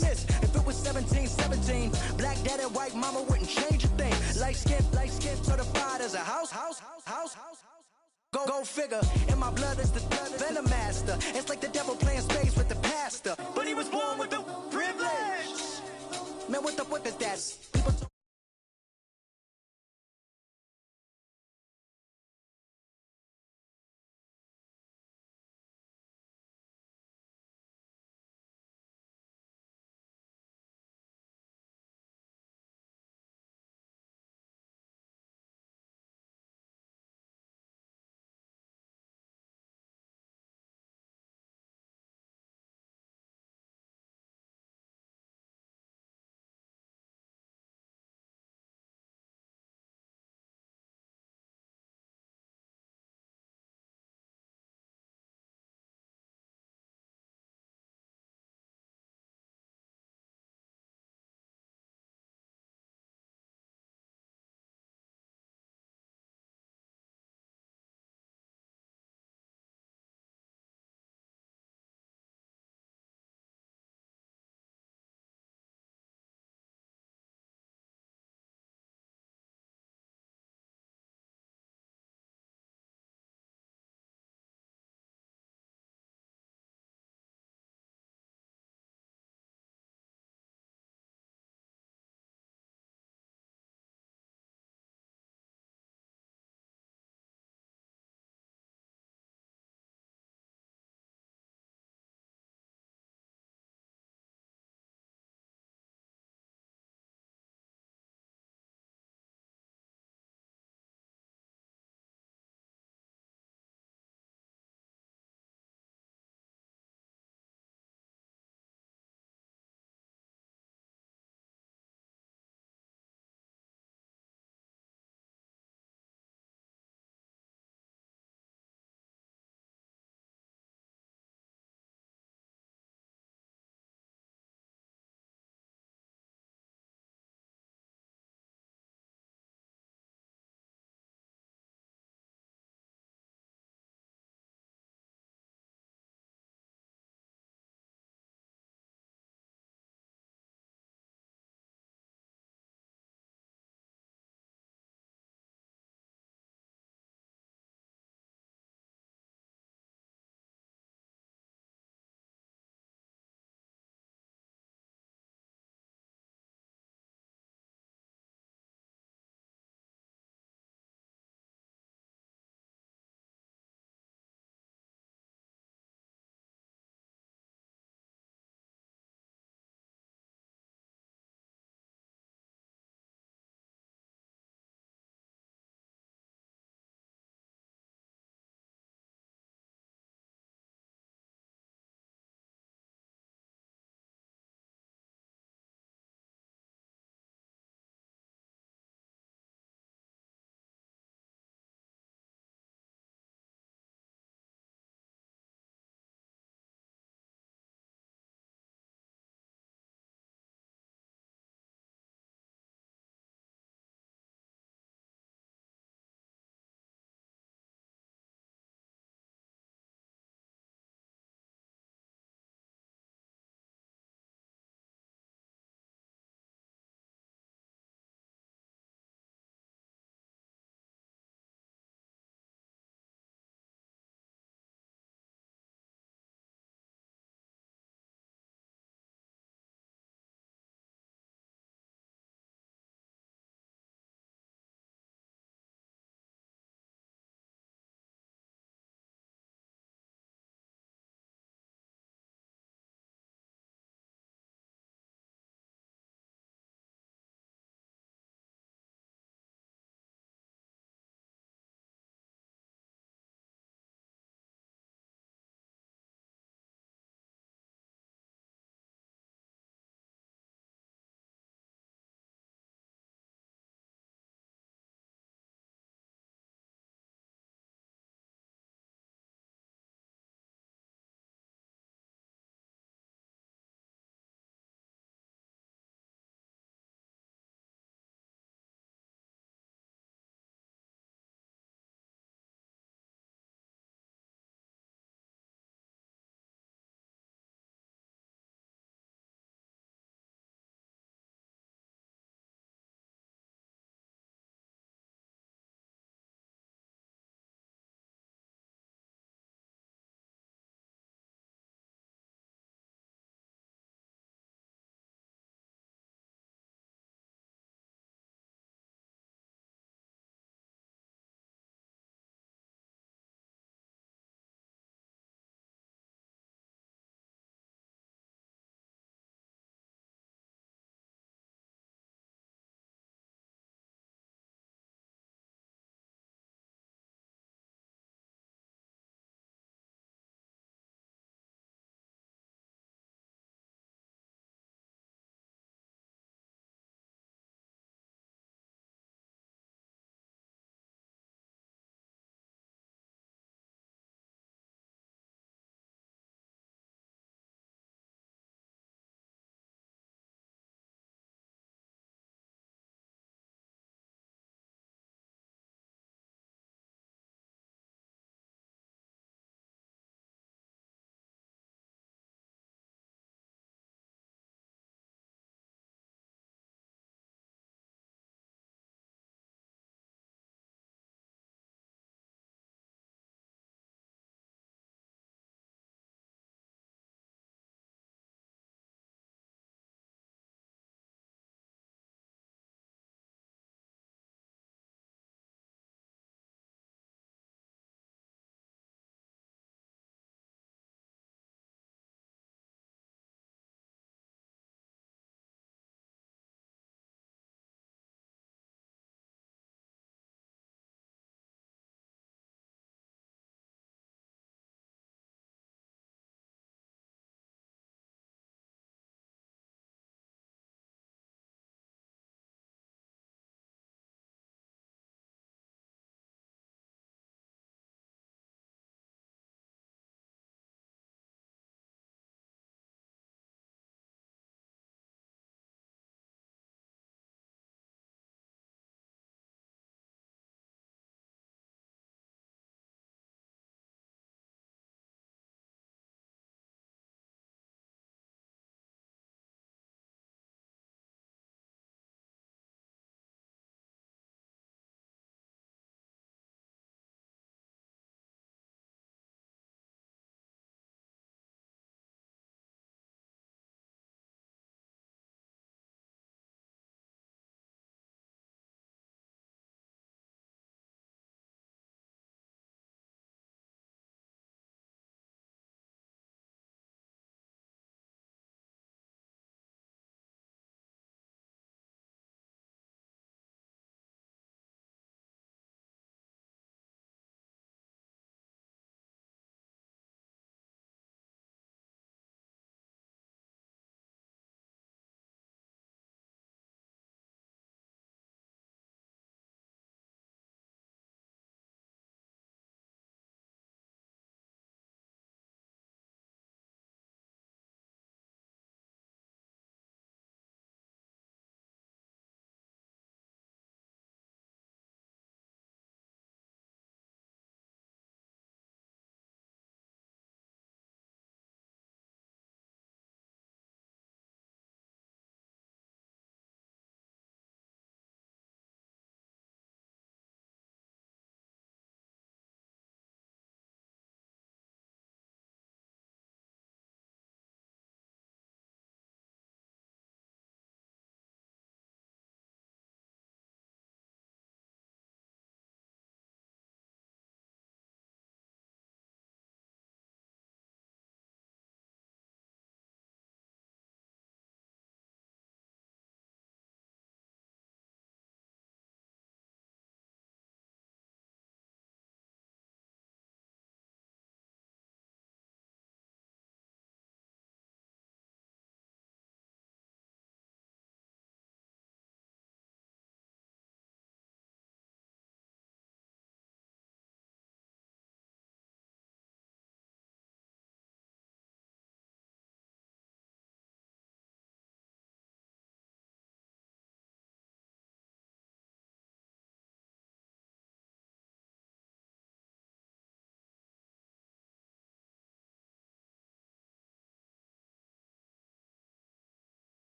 miss. If it was 17, black dad and white mama wouldn't change a thing. Light skin, certified as a house. Go figure, in my blood is the venom master. It's like the devil playing space with the pastor. But he was born with the privilege. Man, what the fuck is that? People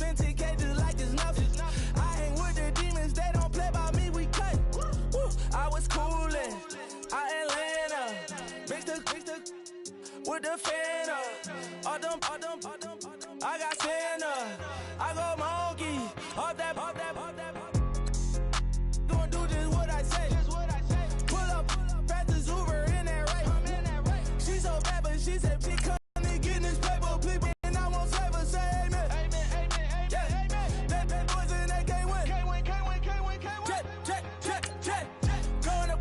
spend 10K just like it's nothing. I hang with the demons, they don't play by me, we cut. Woo. I was coolin', Atlanta, mixed with the fan up. All them, I got Santa, I go monkey, all that. Gonna do just what I say. Pull up, fast Uber in that right. She so bad, but she said she come and get this paper, people, and I won't save her. Say amen. Yeah. That boys and they can't win. Check. Gonna.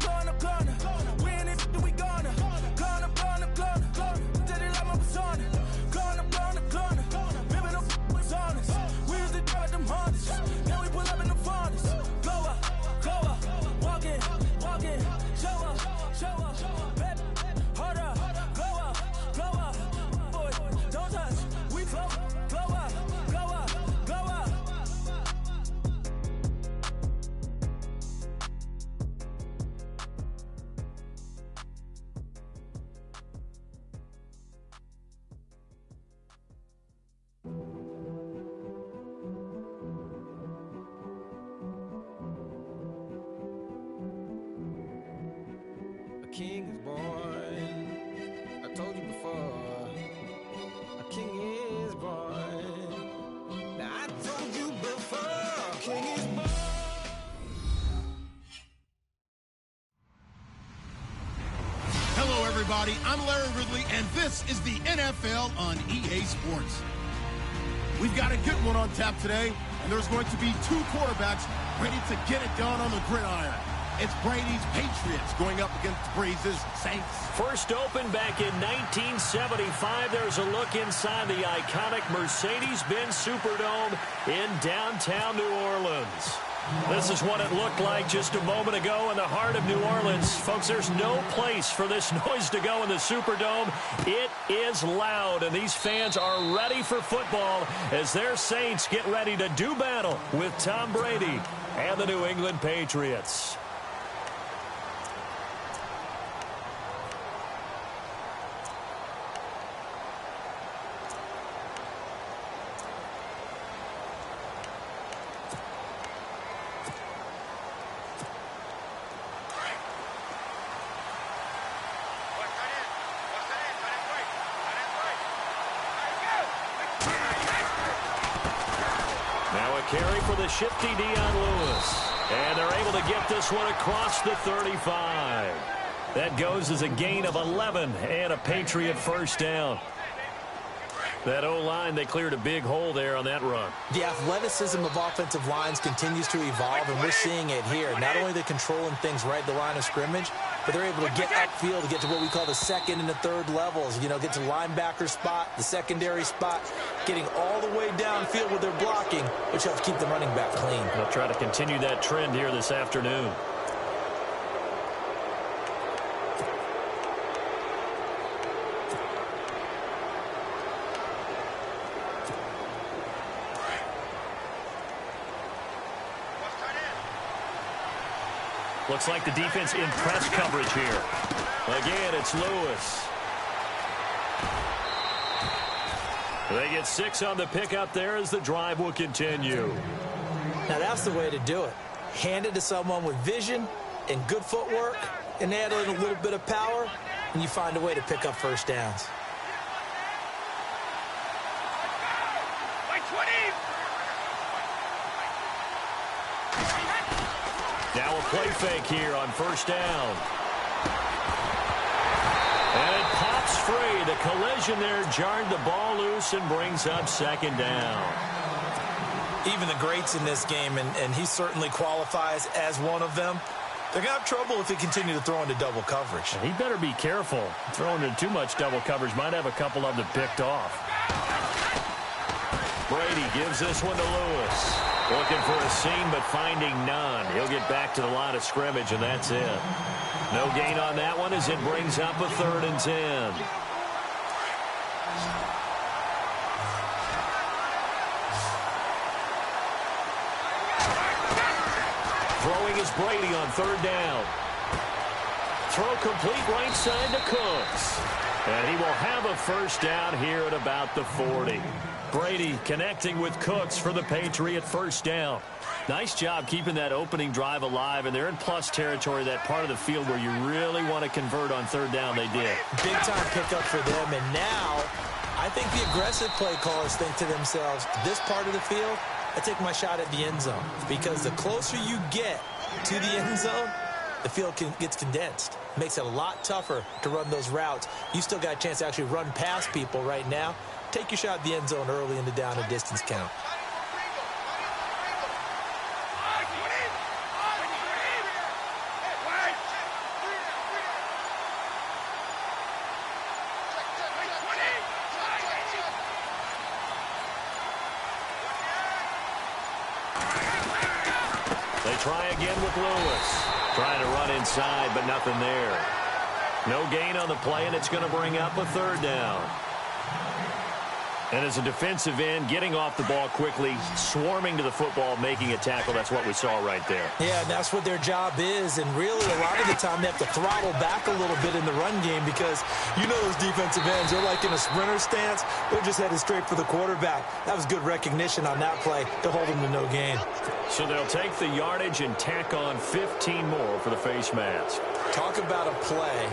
We in it, we gonna. Gonna. Tell they like my persona. Gonna. Ripping them was honest. We used to drive them Hondas. Now we pull up in the Fondas. Glow up. Walk in. Show up. Baby, hold up. Glow up. Boy, don't touch. We flow. Glow up. A king is born. I told you before. A king is born. Now I told you before. A king is born. Hello, everybody. I'm Larry Ridley, and this is the NFL on EA Sports. We've got a good one on tap today, and there's going to be two quarterbacks ready to get it done on the gridiron. It's Brady's Patriots going up against Breeze's Saints. First opened back in 1975. There's a look inside the iconic Mercedes-Benz Superdome in downtown New Orleans. This is what it looked like just a moment ago in the heart of New Orleans. Folks, there's no place for this noise to go in the Superdome. It is loud, and these fans are ready for football as their Saints get ready to do battle with Tom Brady and the New England Patriots. Carry for the shifty Dion Lewis. And they're able to get this one across the 35. That goes as a gain of 11 and a Patriot first down. That O-line, they cleared a big hole there on that run. The athleticism of offensive lines continues to evolve, and we're seeing it here. Not only are they controlling things right at the line of scrimmage, but they're able to get upfield to get to what we call the second and the third levels. You know, get to linebacker spot, the secondary spot, getting all the way downfield with their blocking, which helps keep the running back clean. They'll try to continue that trend here this afternoon. Looks like the defense in press coverage here. Again, it's Lewis. They get 6 on the pickup there as the drive will continue. Now that's the way to do it. Hand it to someone with vision and good footwork, and add in a little bit of power, and you find a way to pick up first downs. Now a play fake here on first down. And it pops free. The collision there jarred the ball loose and brings up second down. Even the greats in this game, and he certainly qualifies as one of them, they're going to have trouble if they continue to throw into double coverage. He better be careful. Throwing into too much double coverage might have a couple of them picked off. Brady gives this one to Lewis. Looking for a seam, but finding none. He'll get back to the line of scrimmage, and that's it. No gain on that one as it brings up a 3rd and 10. Throwing is Brady on 3rd down. Throw complete right side to Cooks. And he will have a first down here at about the 40. Brady connecting with Cooks for the Patriot first down. Nice job keeping that opening drive alive, and they're in plus territory, that part of the field where you really want to convert on third down. They did. Big-time pickup for them, and now I think the aggressive play callers think to themselves, this part of the field, I take my shot at the end zone, because the closer you get to the end zone, the field gets condensed. Makes it a lot tougher to run those routes. You still got a chance to actually run past people right now. Take your shot at the end zone early in the down and distance count. They try again with Lewis. Trying to run inside, but nothing there. No gain on the play, and it's going to bring up a third down. And as a defensive end, getting off the ball quickly, swarming to the football, making a tackle, that's what we saw right there. Yeah, and that's what their job is, and really a lot of the time they have to throttle back a little bit in the run game because you know those defensive ends, they're like in a sprinter stance. They're just headed straight for the quarterback. That was good recognition on that play to hold them to no gain. So they'll take the yardage and tack on 15 more for the face mask. Talk about a play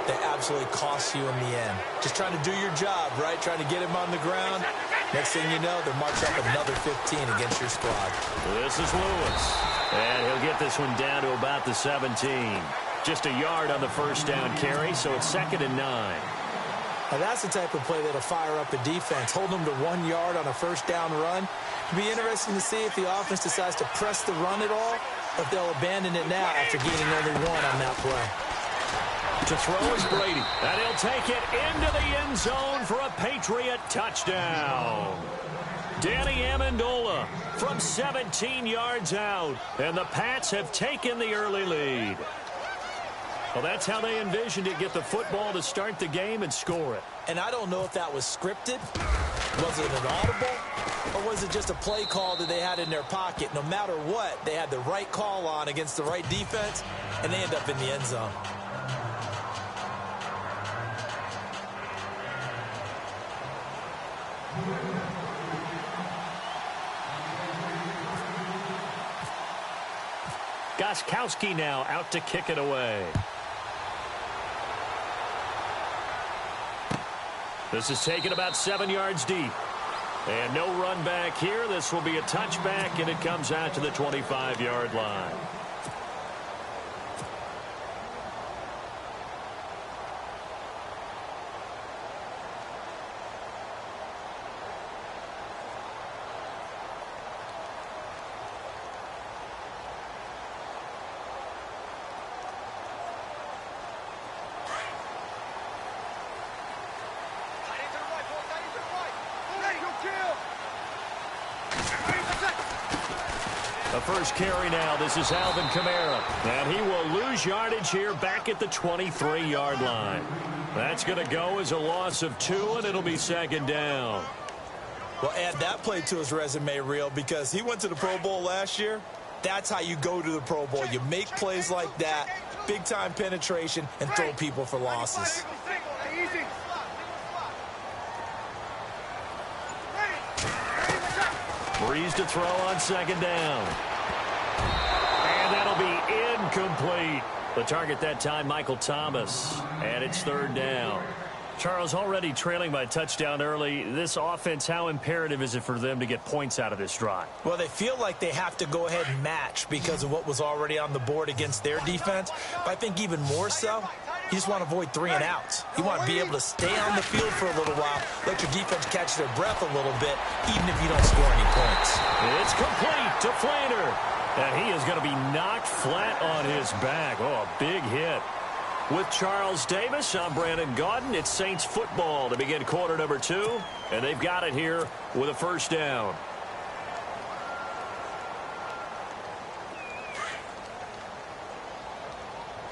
that absolutely costs you in the end. Just trying to do your job, right? Trying to get him on the ground. Next thing you know, they'll march up another 15 against your squad. This is Lewis. And he'll get this one down to about the 17. Just a yard on the first down carry, so it's 2nd and 9. Now that's the type of play that'll fire up a defense. Hold them to 1 yard on a first down run. It'll be interesting to see if the offense decides to press the run at all, or if they'll abandon it now after gaining only 1 on that play. To throw is Brady, and he'll take it into the end zone for a Patriot touchdown. Danny Amendola from 17 yards out, and the Pats have taken the early lead. Well, that's how they envisioned it, get the football to start the game and score it. And I don't know if that was scripted, was it an audible, or was it just a play call that they had in their pocket? No matter what, they had the right call on against the right defense, and they end up in the end zone. Gostkowski now out to kick it away. This is taken about 7 yards deep. And no run back here. This will be a touchback, and it comes out to the 25-yard line. The first carry now. This is Alvin Kamara. And he will lose yardage here back at the 23-yard line. That's going to go as a loss of 2, and it'll be 2nd down. Well, add that play to his resume reel because he went to the Pro Bowl last year. That's how you go to the Pro Bowl. You make plays like that, big-time penetration, and throw people for losses. Breeze to throw on 2nd down. And that'll be incomplete. The target that time, Michael Thomas. And it's 3rd down. Charles, already trailing by touchdown early. This offense, how imperative is it for them to get points out of this drive? Well, they feel like they have to go ahead and match because of what was already on the board against their defense. But I think even more so, you just want to avoid 3 and outs. You want to be able to stay on the field for a little while, let your defense catch their breath a little bit, even if you don't score any points. It's complete to Flater. And he is going to be knocked flat on his back. Oh, a big hit. With Charles Davis, I'm Brandon Gaudin. It's Saints football to begin quarter number 2. And they've got it here with a first down.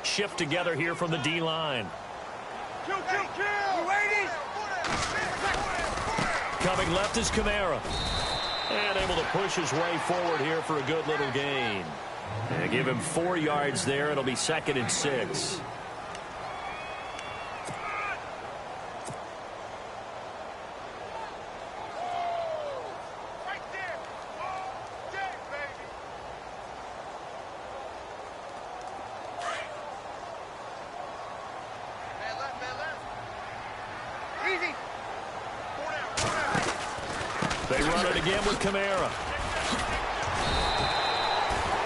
Shift together here from the D-line. Coming left is Kamara. And able to push his way forward here for a good little gain. And give him 4 yards there. It'll be 2nd and 6. run it again with Kamara.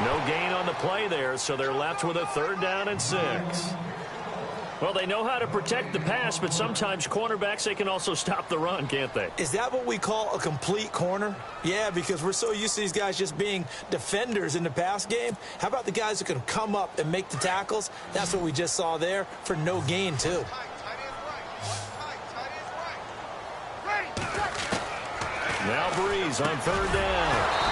No gain on the play there, so they're left with a 3rd down and 6. Well, they know how to protect the pass, but sometimes cornerbacks, they can also stop the run, can't they? Is that what we call a complete corner? Yeah, because we're so used to these guys just being defenders in the pass game. How about the guys who can come up and make the tackles? That's what we just saw there for no gain, too. Now Breeze on 3rd down.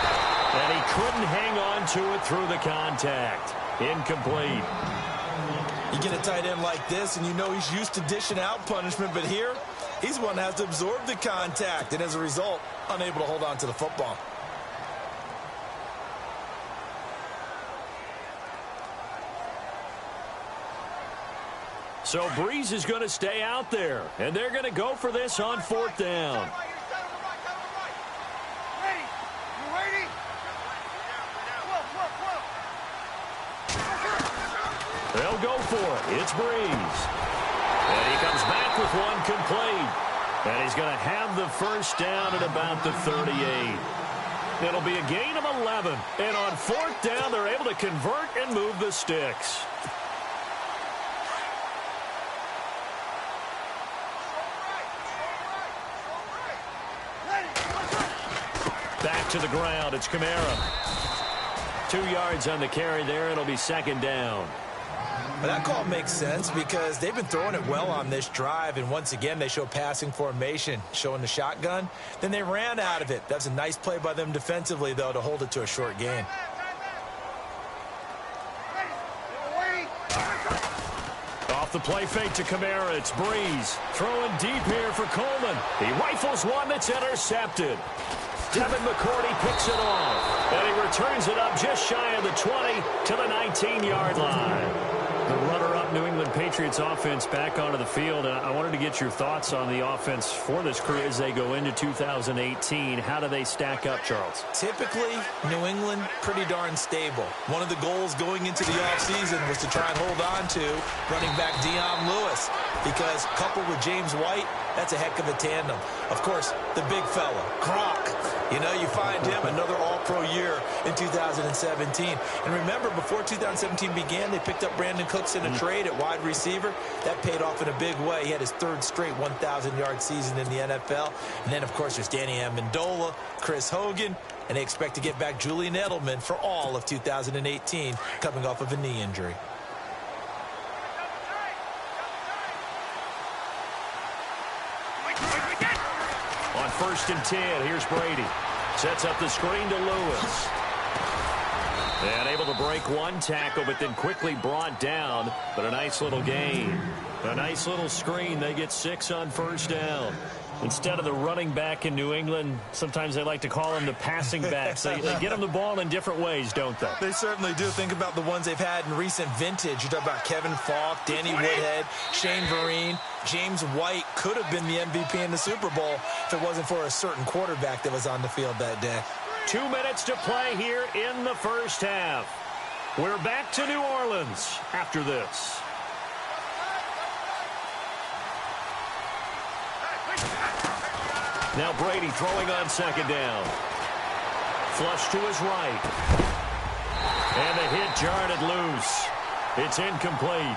And he couldn't hang on to it through the contact. Incomplete. You get a tight end like this, and you know he's used to dishing out punishment, but here, he's one that has to absorb the contact, and as a result, unable to hold on to the football. So Breeze is going to stay out there, and they're going to go for this on 4th down. They'll go for it. It's Breeze. And he comes back with one complete. And he's going to have the 1st down at about the 38. It'll be a gain of 11. And on 4th down, they're able to convert and move the sticks. Back to the ground. It's Kamara. 2 yards on the carry there. It'll be 2nd down. But that call makes sense because they've been throwing it well on this drive, and once again they show passing formation, showing the shotgun. Then they ran out of it. That's a nice play by them defensively, though, to hold it to a short gain. Off the play fake to Kamara, it's Breeze. Throwing deep here for Coleman. He rifles one that's intercepted. Devin McCourty picks it off, and he returns it up just shy of the 20 to the 19-yard line. The runner-up New England Patriots offense back onto the field. And I wanted to get your thoughts on the offense for this crew as they go into 2018. How do they stack up, Charles? Typically, New England, pretty darn stable. One of the goals going into the offseason was to try and hold on to running back Dion Lewis, because coupled with James White, that's a heck of a tandem. Of course, the big fella, Gronk. You know, you find him another all-pro year in 2017. And remember, before 2017 began, they picked up Brandon Cooks in a trade at wide receiver. That paid off in a big way. He had his 3rd straight 1,000-yard season in the NFL. And then, of course, there's Danny Amendola, Chris Hogan, and they expect to get back Julian Edelman for all of 2018, coming off of a knee injury. On 1st and 10, here's Brady. Sets up the screen to Lewis. And able to break one tackle, but then quickly brought down. But a nice little gain. A nice little screen. They get 6 on 1st down. Instead of the running back in New England, sometimes they like to call them the passing backs. They get them the ball in different ways, don't they? They certainly do. Think about the ones they've had in recent vintage. You talk about Kevin Falk, Danny Woodhead, Shane Vereen. James White could have been the MVP in the Super Bowl if it wasn't for a certain quarterback that was on the field that day. 2 minutes to play here in the 1st half. We're back to New Orleans after this. Now Brady throwing on 2nd down. Flush to his right. And the hit jarred it loose. It's incomplete.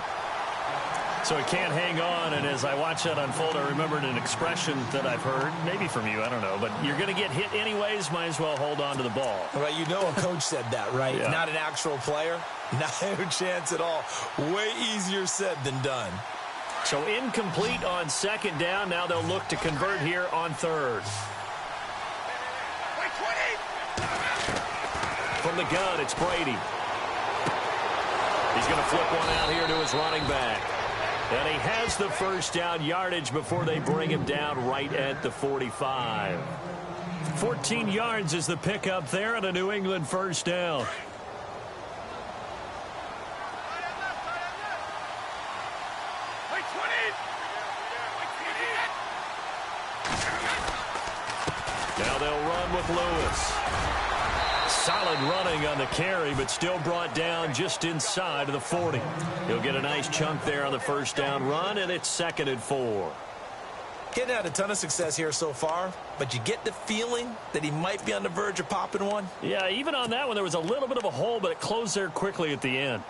So he can't hang on, and as I watch that unfold, I remembered an expression that I've heard, maybe from you, I don't know, but you're going to get hit anyways, might as well hold on to the ball. Well, you know a coach said that, right? Yeah. Not an actual player. No chance at all. Way easier said than done. So incomplete on 2nd down. Now they'll look to convert here on 3rd. From the gun, it's Brady. He's going to flip one out here to his running back. And he has the 1st down yardage before they bring him down right at the 45. 14 yards is the pickup there on a New England 1st down. Now they'll run with Lewis. Solid running on the carry, but still brought down just inside of the 40. He'll get a nice chunk there on the 1st down run, and it's 2nd and 4. He hadn't had a ton of success here so far, but you get the feeling that he might be on the verge of popping one. Yeah, even on that one, there was a little bit of a hole, but it closed there quickly at the end.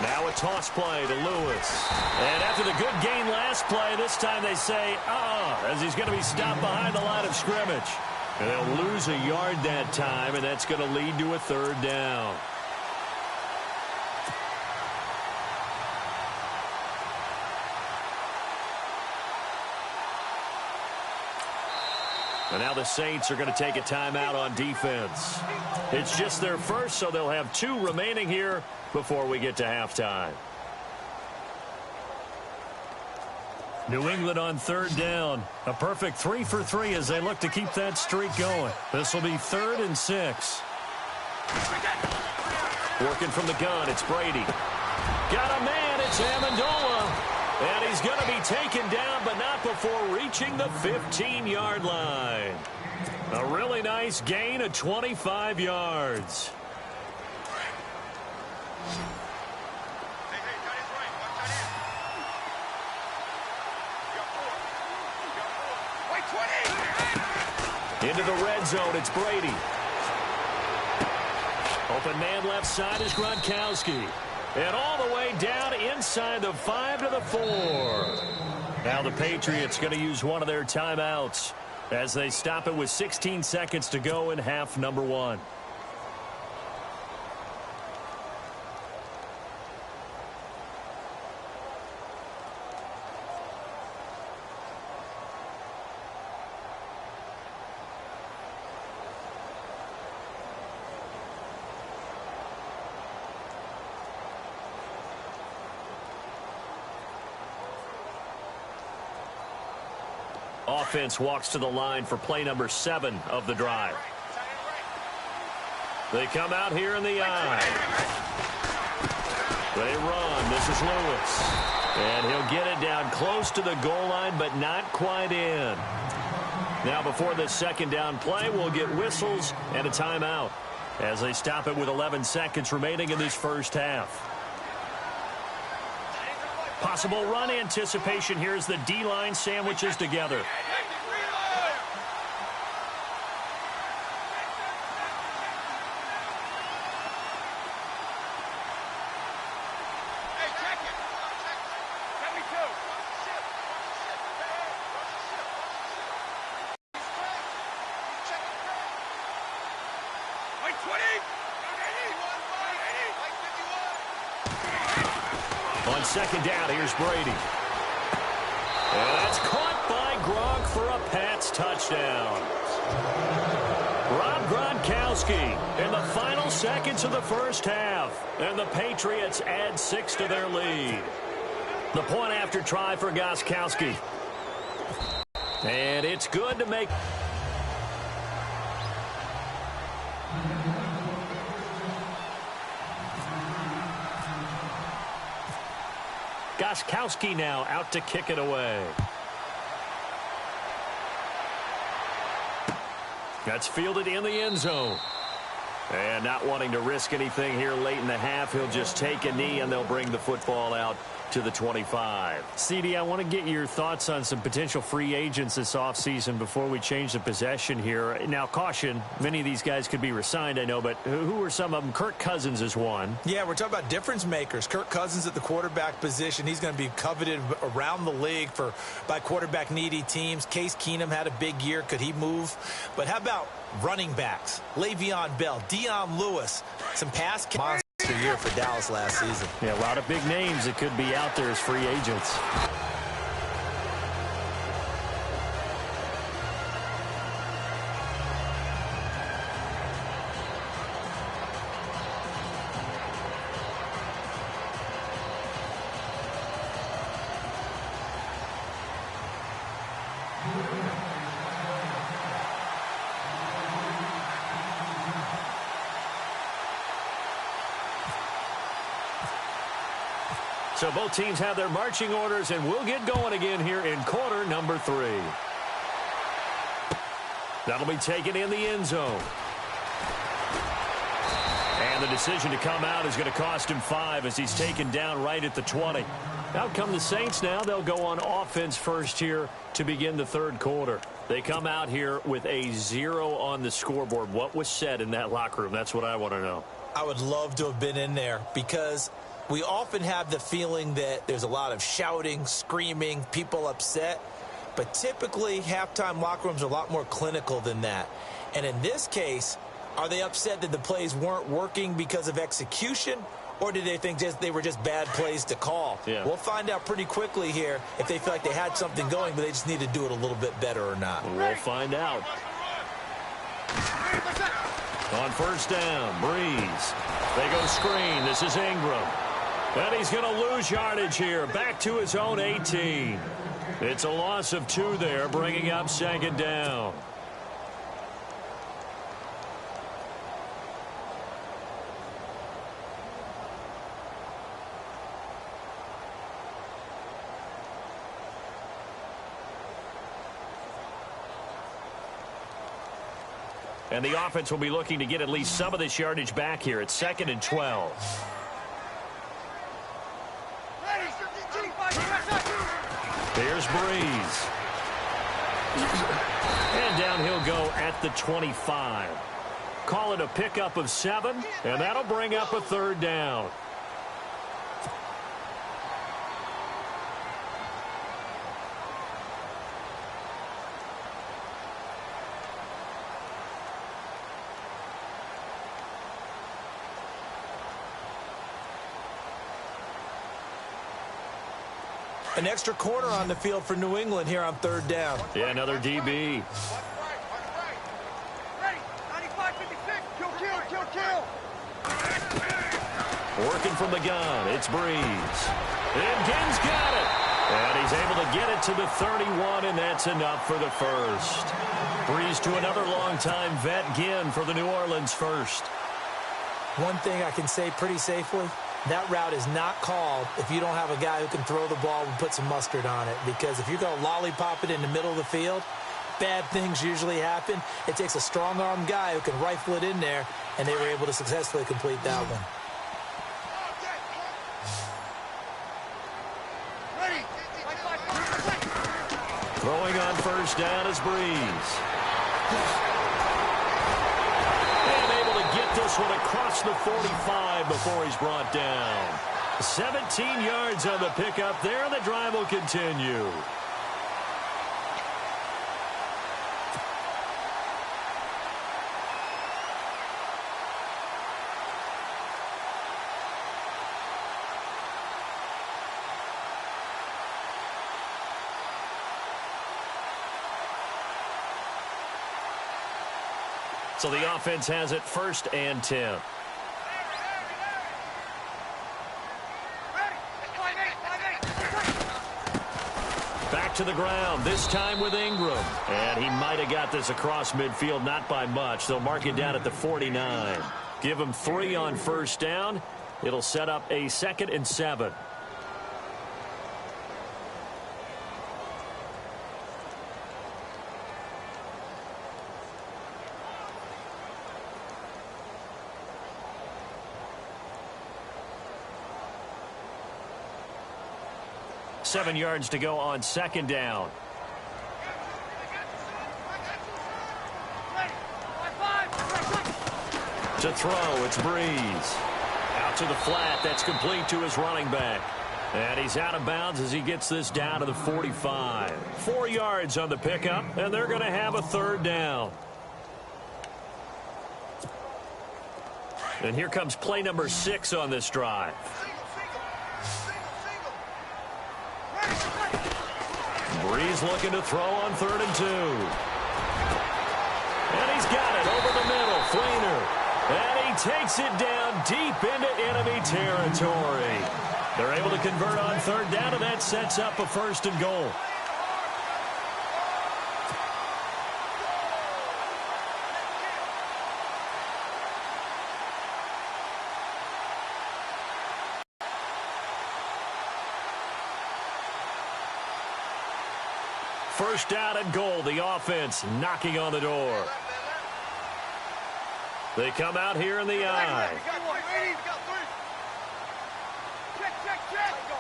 Now a toss play to Lewis. And after the good gain last play, this time they say, as he's going to be stopped behind the line of scrimmage. And they'll lose a yard that time, and that's going to lead to a third down. And now the Saints are going to take a timeout on defense. It's just their first, so they'll have 2 remaining here before we get to halftime. New England on third down. A perfect 3 for 3 as they look to keep that streak going. This will be 3rd and 6. Working from the gun, it's Brady. Got a man, it's Amendola. And he's going to be taken down, but not before reaching the 15-yard line. A really nice gain of 25 yards. Into the red zone, it's Brady. Open man left side is Gronkowski. And all the way down inside the 5 to the 4. Now the Patriots going to use one of their timeouts as they stop it with 16 seconds to go in half number 1. Offense walks to the line for play number 7 of the drive. They come out here in the eye. They run. This is Lewis. And he'll get it down close to the goal line, but not quite in. Now before this second down play, we'll get whistles and a timeout as they stop it with 11 seconds remaining in this first half. Possible run anticipation here as the D-line sandwiches together. On second down, here's Brady. And that's caught by Gronk for a Pats touchdown. Rob Gronkowski in the final seconds of the first half. And the Patriots add 6 to their lead. The point after try for Gronkowski. And it's good to make... Gronkowski now out to kick it away. That's fielded in the end zone. And not wanting to risk anything here late in the half, he'll just take a knee and they'll bring the football out to the 25. CD, I want to get your thoughts on some potential free agents this offseason before we change the possession here. Now, caution, many of these guys could be re-signed, I know, but who are some of them? Kirk Cousins is one. Yeah, we're talking about difference makers. Kirk Cousins at the quarterback position. He's going to be coveted around the league by quarterback-needy teams. Case Keenum had a big year. Could he move? But how about running backs? Le'Veon Bell, Dion Lewis, some pass year for Dallas last season. Yeah, a lot of big names that could be out there as free agents. So both teams have their marching orders, and we'll get going again here in quarter number 3. That'll be taken in the end zone. And the decision to come out is going to cost him 5 as he's taken down right at the 20. Out come the Saints now. They'll go on offense first here to begin the third quarter. They come out here with a 0 on the scoreboard. What was said in that locker room? That's what I want to know. I would love to have been in there because we often have the feeling that there's a lot of shouting, screaming, people upset. But typically, halftime locker rooms are a lot more clinical than that. And in this case, are they upset that the plays weren't working because of execution? Or did they think they were just bad plays to call? Yeah. We'll find out pretty quickly here if they feel like they had something going, but they just need to do it a little bit better or not. We'll find out. On first down, Breeze. They go screen. This is Ingram. And he's going to lose yardage here. Back to his own 18. It's a loss of 2 there, bringing up second down. And the offense will be looking to get at least some of this yardage back here. It's 2nd and 12. Here's Breeze. And down he'll go at the 25. Call it a pickup of 7, and that'll bring up a third down. An extra corner on the field for New England here on third down. Yeah, another DB. Working from the gun, it's Breeze. And Ginn's got it. And he's able to get it to the 31, and that's enough for the first. Breeze to another longtime vet, Ginn, for the New Orleans first. One thing I can say pretty safely, that route is not called if you don't have a guy who can throw the ball and put some mustard on it. Because if you're going to lollipop it in the middle of the field, bad things usually happen. It takes a strong-armed guy who can rifle it in there, and they were able to successfully complete that one. Throwing on first down is Breeze. Get this one across the 45 before he's brought down. 17 yards on the pickup there, and the drive will continue. So the offense has it 1st and 10. Back to the ground, this time with Ingram. And he might have got this across midfield, not by much. They'll mark it down at the 49. Give him 3 on first down. It'll set up a 2nd and 7. Seven yards to go on second down. To throw, it's Breeze. Out to the flat, that's complete to his running back. And he's out of bounds as he gets this down to the 45. 4 yards on the pickup, and they're going to have a third down. And here comes play number 6 on this drive. Breeze looking to throw on 3rd and 2. And he's got it over the middle. Fleener. And he takes it down deep into enemy territory. They're able to convert on 3rd down, and that sets up a 1st and goal. First down and goal. The offense knocking on the door. They come out here in the I.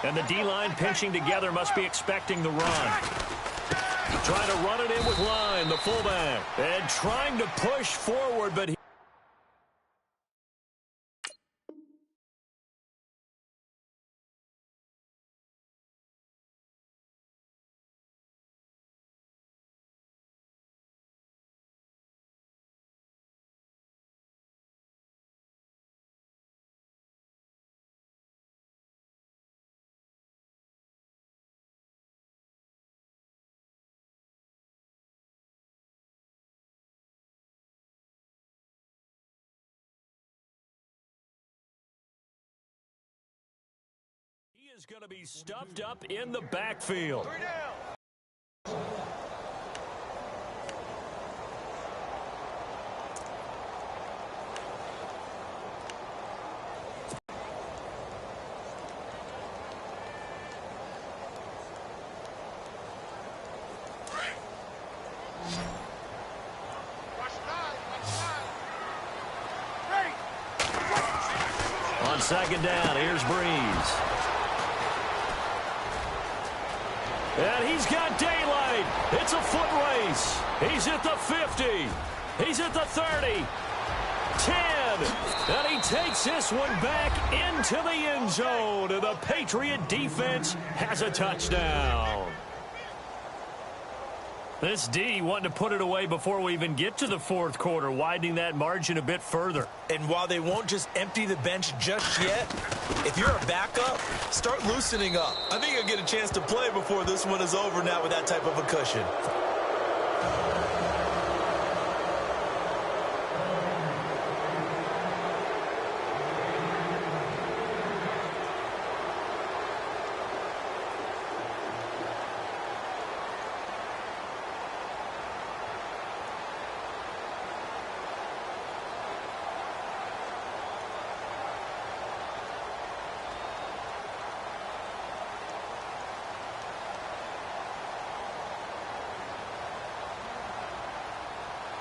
And the D-line pinching together must be expecting the run. Trying to run it in with Line, the fullback. And trying to push forward, but he is going to be stuffed up in the backfield. On second down, here's Breeze. And he's got daylight. It's a foot race. He's at the 50. He's at the 30. 10. And he takes this one back into the end zone. And the Patriot defense has a touchdown. This D wanting to put it away before we even get to the fourth quarter, widening that margin a bit further. And while they won't just empty the bench just yet, if you're a backup, start loosening up. I think you'll get a chance to play before this one is over now with that type of a cushion.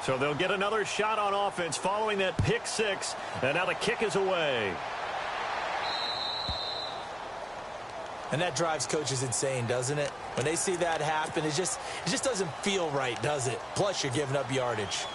So they'll get another shot on offense following that pick six. And now the kick is away. And that drives coaches insane, doesn't it? When they see that happen, it just doesn't feel right, does it? Plus, you're giving up yardage.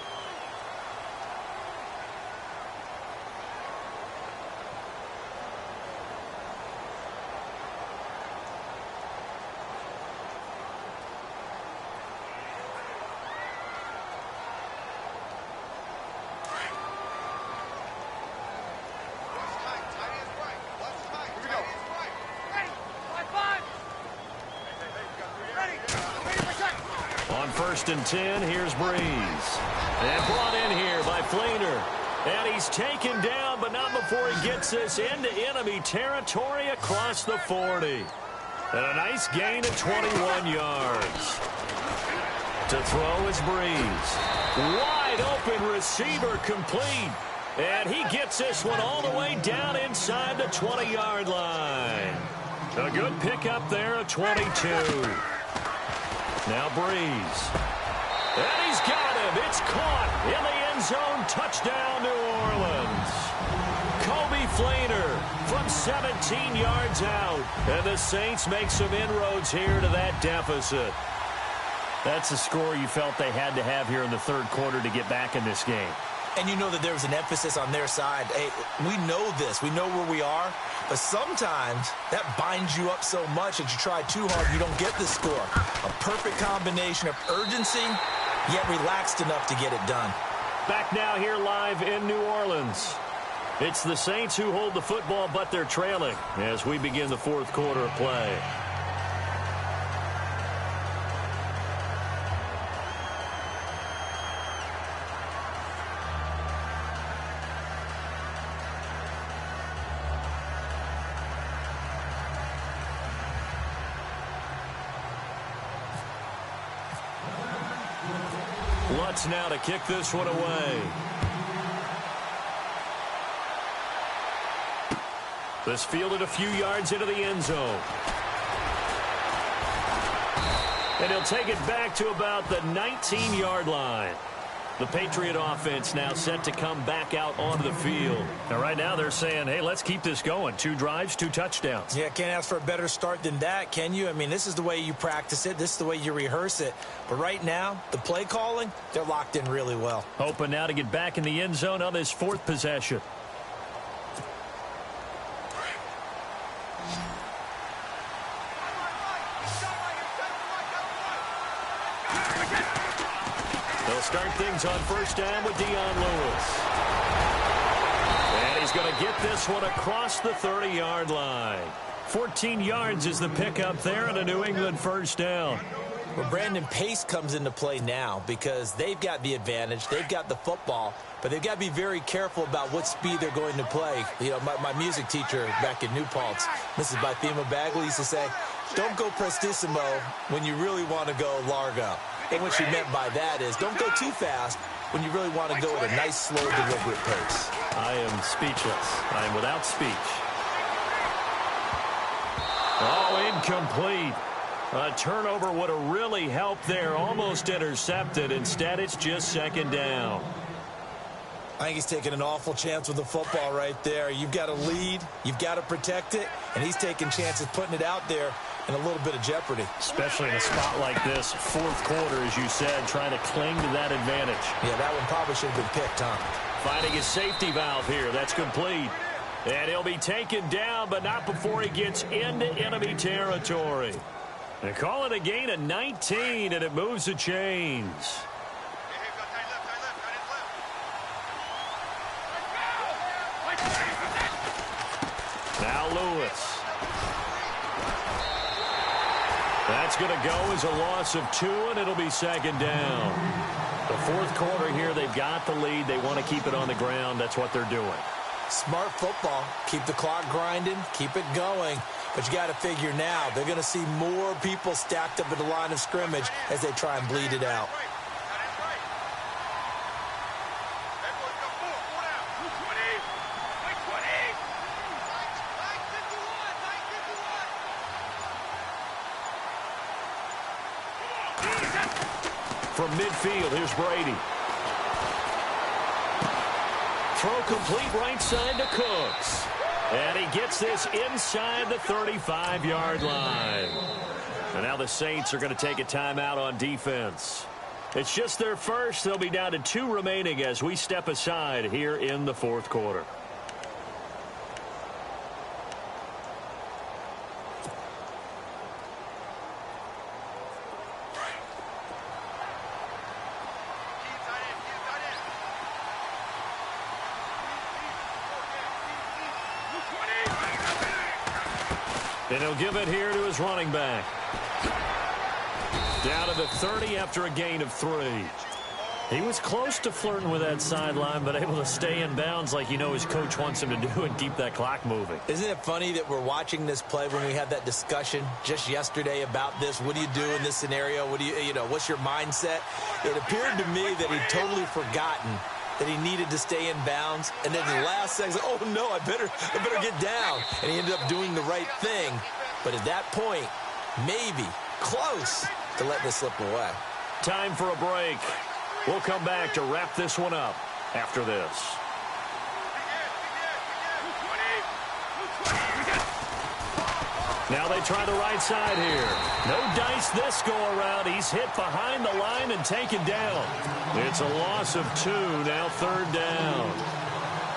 First and 10, here's Breeze. And brought in here by Flainer. And he's taken down, but not before he gets this into enemy territory across the 40. And a nice gain of 21 yards. To throw is Breeze. Wide open receiver complete. And he gets this one all the way down inside the 20-yard line. A good pickup there of 22. Now Breeze. And he's got him. It's caught in the end zone. Touchdown, New Orleans. Kobe Flainer from 17 yards out. And the Saints make some inroads here to that deficit. That's the score you felt they had to have here in the third quarter to get back in this game. And you know that there's an emphasis on their side. Hey, we know this. We know where we are. But sometimes that binds you up so much that you try too hard, you don't get the score. A perfect combination of urgency, yet relaxed enough to get it done. Back now here live in New Orleans. It's the Saints who hold the football, but they're trailing as we begin the fourth quarter of play. Lutz now to kick this one away. This fielded a few yards into the end zone. And he'll take it back to about the 19-yard line. The Patriot offense now set to come back out onto the field. And right now they're saying, hey, let's keep this going. 2 drives, 2 touchdowns. Yeah, can't ask for a better start than that, can you? I mean, this is the way you practice it. This is the way you rehearse it. But right now, the play calling, they're locked in really well. Hoping now to get back in the end zone on this 4th possession. They'll start things on first down with Dion Lewis. And he's going to get this one across the 30-yard line. 14 yards is the pickup there and a New England first down. Well, Brandon, pace comes into play now because they've got the advantage. They've got the football, but they've got to be very careful about what speed they're going to play. You know, my music teacher back in New Paltz, Mrs. Bythema Bagley, used to say, don't go prestissimo when you really want to go largo. And what she meant by that is don't go too fast when you really want to go at a nice, slow, deliberate pace. I am speechless. I am without speech. Oh, incomplete. A turnover would have really helped there. Almost intercepted. Instead, it's just second down. I think he's taking an awful chance with the football right there. You've got to lead. You've got to protect it. And he's taking chances putting it out there in a little bit of jeopardy. Especially in a spot like this, 4th quarter, as you said, trying to cling to that advantage. Yeah, that one probably should have been picked, huh? Finding his safety valve here. That's complete. And he'll be taken down, but not before he gets into enemy territory. They call it a gain of 19, and it moves the chains. Now Lewis. That's going to go as a loss of 2, and it'll be second down. The 4th quarter here, they've got the lead. They want to keep it on the ground. That's what they're doing. Smart football. Keep the clock grinding. Keep it going. But you got to figure now, they're going to see more people stacked up at the line of scrimmage as they try and bleed it out. From midfield, here's Brady. Throw complete right side to Cooks. And he gets this inside the 35-yard line. And now the Saints are going to take a timeout on defense. It's just their first. They'll be down to 2 remaining as we step aside here in the 4th quarter. And he'll give it here to his running back. Down to the 30 after a gain of 3. He was close to flirting with that sideline, but able to stay in bounds like you know his coach wants him to do and keep that clock moving. Isn't it funny that we're watching this play when we had that discussion just yesterday about this? What do you do in this scenario? What do you know, what's your mindset? It appeared to me that he'd totally forgotten that he needed to stay in bounds, and then the last second, oh no, I better get down. And he ended up doing the right thing. But at that point, maybe close to let this slip away. Time for a break. We'll come back to wrap this one up after this. Now they try the right side here. No dice this go around. He's hit behind the line and taken down. It's a loss of 2, now 3rd down.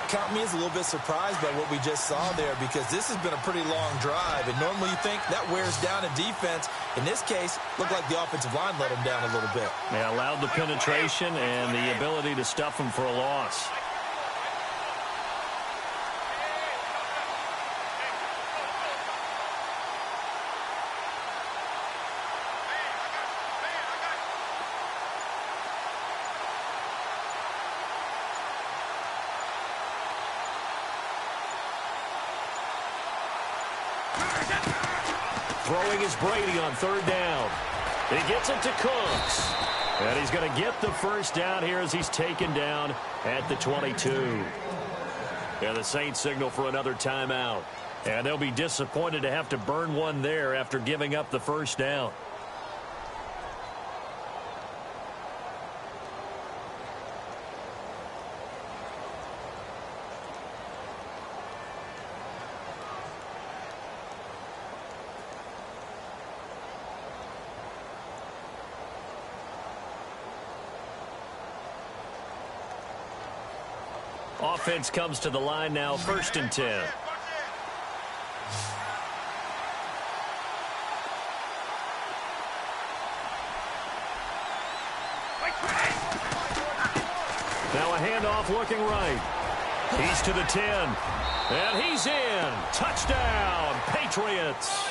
Count me as a little bit surprised by what we just saw there because this has been a pretty long drive, and normally you think that wears down a defense. In this case, looked like the offensive line let them down a little bit. They allowed the penetration and the ability to stuff them for a loss. Throwing is Brady on 3rd down. He gets it to Cooks. And he's going to get the first down here as he's taken down at the 22. And the Saints signal for another timeout. And they'll be disappointed to have to burn one there after giving up the first down. Offense comes to the line now, 1st and 10. Now a handoff looking right. He's to the 10. And he's in. Touchdown, Patriots.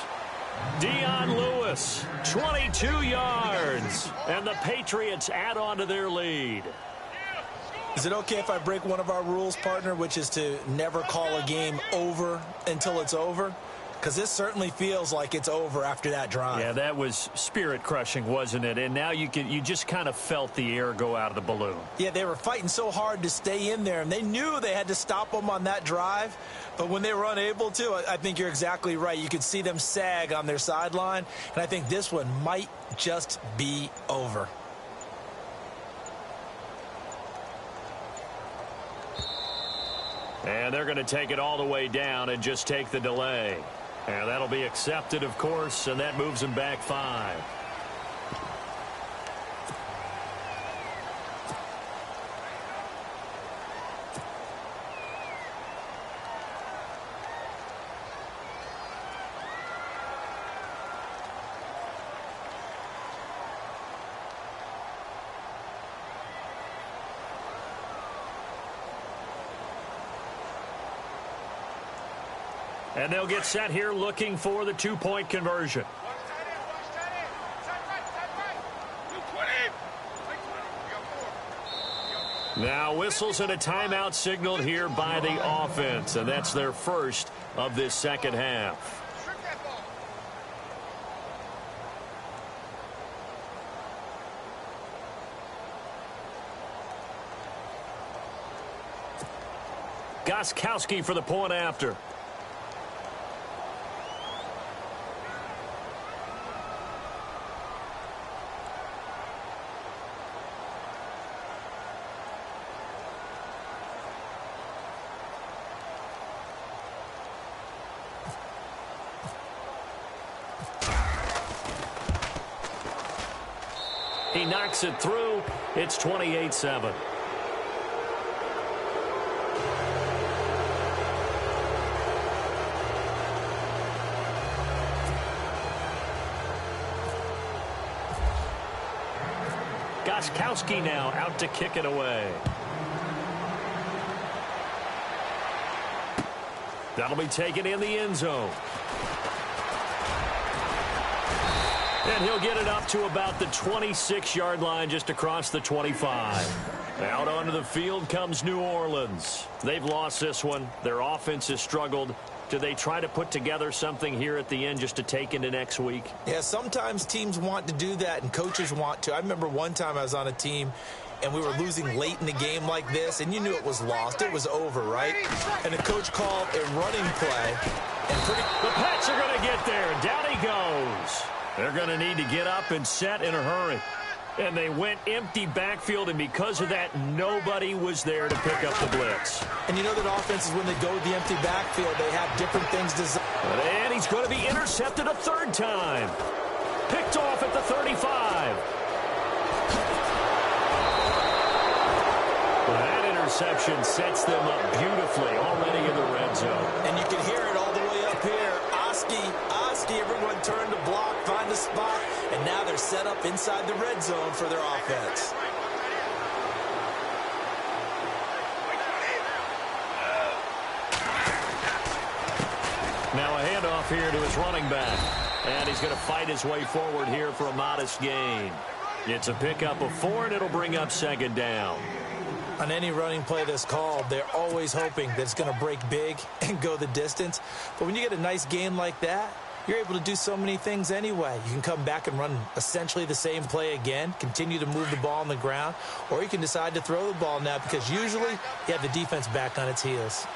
Dion Lewis, 22 yards. And the Patriots add on to their lead. Is it okay if I break one of our rules, partner, which is to never call a game over until it's over? Because this certainly feels like it's over after that drive. Yeah, that was spirit-crushing, wasn't it? And now you just kind of felt the air go out of the balloon. Yeah, they were fighting so hard to stay in there, and they knew they had to stop them on that drive. But when they were unable to, I think you're exactly right. You could see them sag on their sideline, and I think this one might just be over. And they're going to take it all the way down and just take the delay. And that'll be accepted, of course, and that moves them back 5. And they'll get set here looking for the 2-point conversion. Now whistles and a timeout signaled here by the offense, and that's their first of this second half. Gostkowski for the point after. He knocks it through. It's 28-7. Gostkowski now out to kick it away. That'll be taken in the end zone. And he'll get it up to about the 26-yard line, just across the 25. Out onto the field comes New Orleans. They've lost this one. Their offense has struggled. Do they try to put together something here at the end just to take into next week? Yeah, sometimes teams want to do that and coaches want to. I remember one time I was on a team and we were losing late in the game like this, and you knew it was lost. It was over, right? And the coach called a running play. And the Pats are going to get there. Down he goes. They're going to need to get up and set in a hurry. And they went empty backfield, and because of that, nobody was there to pick up the blitz. And you know that offenses, when they go with the empty backfield, they have different things designed. And he's going to be intercepted a third time. Picked off at the 35. Well, that interception sets them up beautifully already in the red zone. And you can hear it all the way up here. Oski, everyone turned to block, find a spot, and now they're set up inside the red zone for their offense. Now a handoff here to his running back. And he's going to fight his way forward here for a modest gain. It's a pickup of 4, and it'll bring up second down. On any running play that's called, they're always hoping that it's going to break big and go the distance. But when you get a nice gain like that, you're able to do so many things anyway. You can come back and run essentially the same play again, continue to move the ball on the ground, or you can decide to throw the ball now because usually you have the defense back on its heels.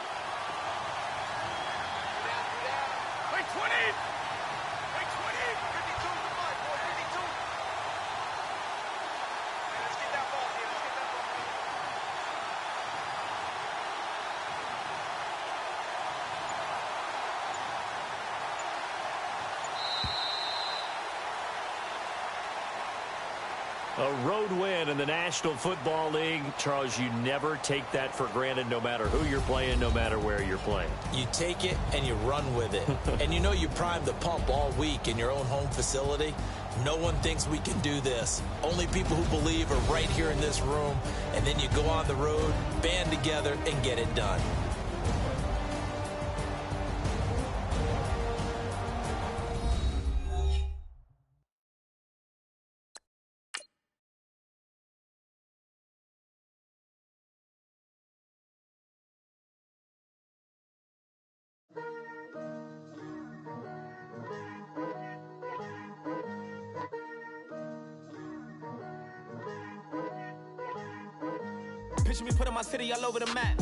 A road win in the National Football League. Charles, you never take that for granted no matter who you're playing, no matter where you're playing. You take it and you run with it. And you know you primed the pump all week in your own home facility. No one thinks we can do this. Only people who believe are right here in this room. And then you go on the road, band together, and get it done. Picture me putting my city all over the map.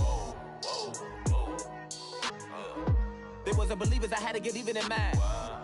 They wasn't believers, I had to get even in math.